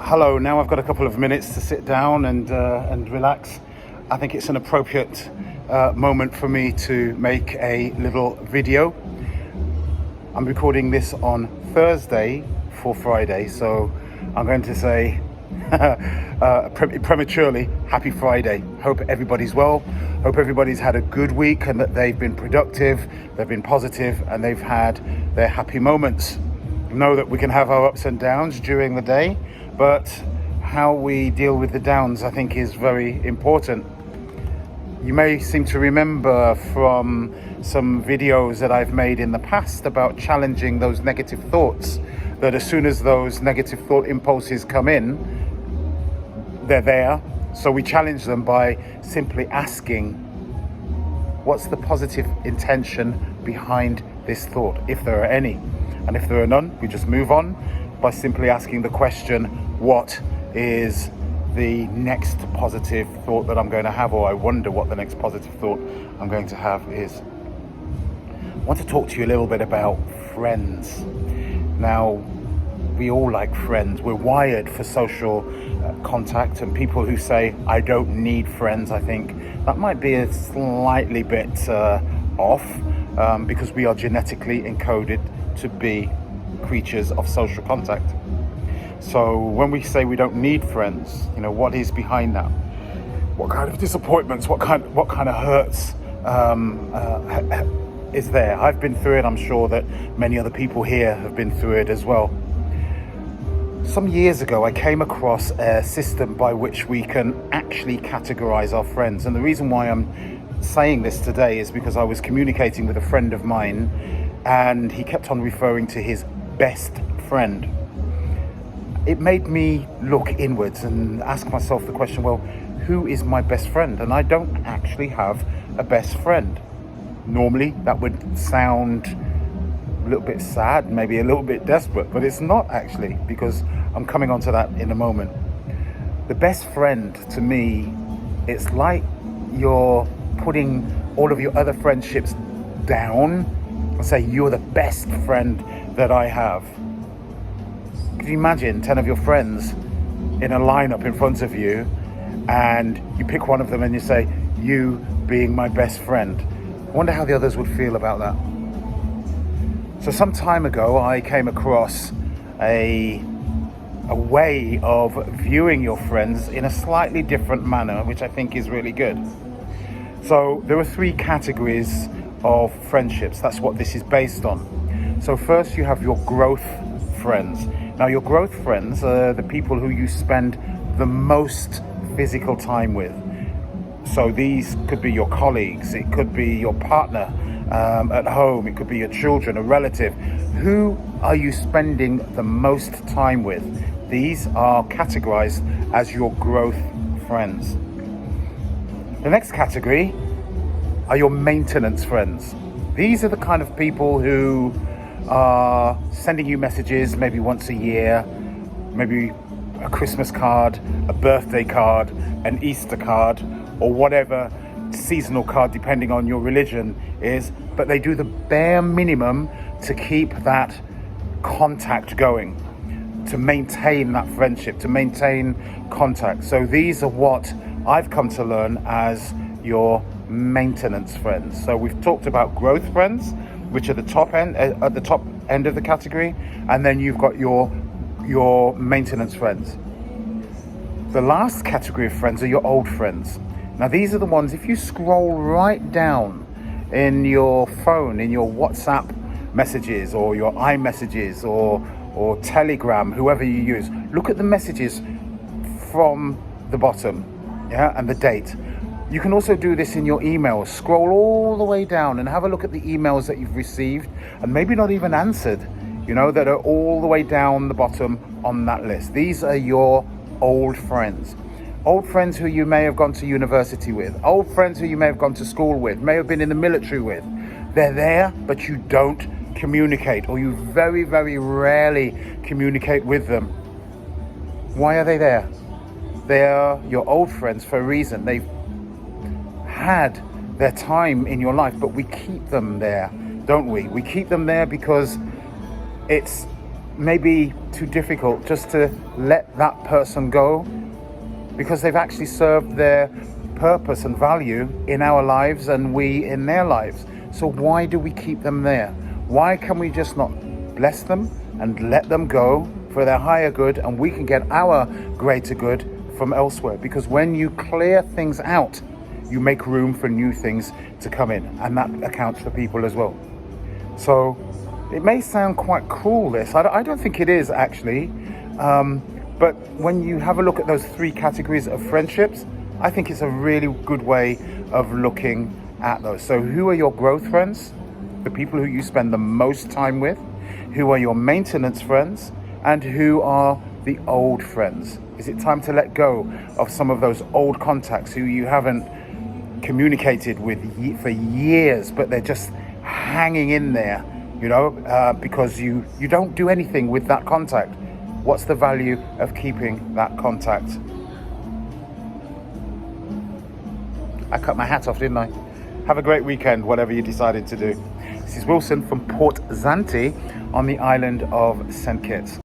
Hello, now I've got a couple of minutes to sit down and relax. I think it's an appropriate moment for me to make a little video. I'm recording this on Thursday for Friday, so I'm going to say prematurely, happy Friday. Hope everybody's well. Hope everybody's had a good week and that they've been productive, they've been positive, and they've had their happy moments. Know that we can have our ups and downs during the day, but how we deal with the downs, I think, is very important. You may seem to remember from some videos that I've made in the past about challenging those negative thoughts, that as soon as those negative thought impulses come in, they're there. So we challenge them by simply asking, what's the positive intention behind this thought, if there are any? And if there are none, we just move on by simply asking the question, what is the next positive thought that I'm going to have? Or I wonder what the next positive thought I'm going to have is. I want to talk to you a little bit about friends. Now, we all like friends. We're wired for social contact, and people who say, I don't need friends, I think that might be a slightly bit off, because we are genetically encoded to be creatures of social contact. So when we say we don't need friends, what is behind that? What kind of disappointments, what kind of hurts is there? I've been through it. I'm sure that many other people here have been through it as well. Some years ago, I came across a system by which we can actually categorize our friends. And the reason why I'm saying this today is because I was communicating with a friend of mine, and he kept on referring to his best friend. It made me look inwards and ask myself the question, well, who is my best friend? And I don't actually have a best friend. Normally, that would sound a little bit sad, maybe a little bit desperate, but it's not actually, because I'm coming on to that in a moment. The best friend, to me, it's like you're putting all of your other friendships down and say, you're the best friend that I have. Can you imagine 10 of your friends in a lineup in front of you, and you pick one of them and you say, you being my best friend? I wonder how the others would feel about that. So some time ago, I came across a way of viewing your friends in a slightly different manner, which I think is really good. So there are 3 categories of friendships. That's what this is based on. So first, you have your growth friends. Now, your growth friends are the people who you spend the most physical time with. So these could be your colleagues, it could be your partner at home, it could be your children, a relative. Who are you spending the most time with? These are categorized as your growth friends. The next category are your maintenance friends. These are the kind of people who are sending you messages maybe once a year, maybe a Christmas card, a birthday card, an Easter card, or whatever seasonal card, depending on your religion is, but they do the bare minimum to keep that contact going, to maintain that friendship, to maintain contact. So these are what I've come to learn as your maintenance friends. So we've talked about growth friends, which are the top end, at the top end of the category, and then you've got your maintenance friends. The last category of friends are your old friends. Now these are the ones, if you scroll right down in your phone, in your WhatsApp messages or your iMessages or Telegram, whoever you use, look at the messages from the bottom, and the date. You can also do this in your emails. Scroll all the way down and have a look at the emails that you've received and maybe not even answered, that are all the way down the bottom on that list. These are your old friends. Old friends who you may have gone to university with. Old friends who you may have gone to school with, may have been in the military with. They're there, but you don't communicate, or you very, very rarely communicate with them. Why are they there? They are your old friends for a reason. They've had their time in your life, but we keep them there, don't we? We keep them there because it's maybe too difficult just to let that person go, because they've actually served their purpose and value in our lives and we in their lives. So why do we keep them there? Why can we just not bless them and let them go for their higher good, and we can get our greater good from elsewhere? Because when you clear things out, you make room for new things to come in, and that accounts for people as well. So it may sound quite cruel, this. I don't think it is, actually. But when you have a look at those 3 categories of friendships, I think it's a really good way of looking at those. So who are your growth friends? The people who you spend the most time with. Who are your maintenance friends? And who are the old friends? Is it time to let go of some of those old contacts who you haven't communicated with for years, but they're just hanging in there, because you don't do anything with that contact? What's the value of keeping that contact? I cut my hat off, didn't I? Have a great weekend, whatever you decided to do. This is Wilson from Port Zante on the island of St. Kitts.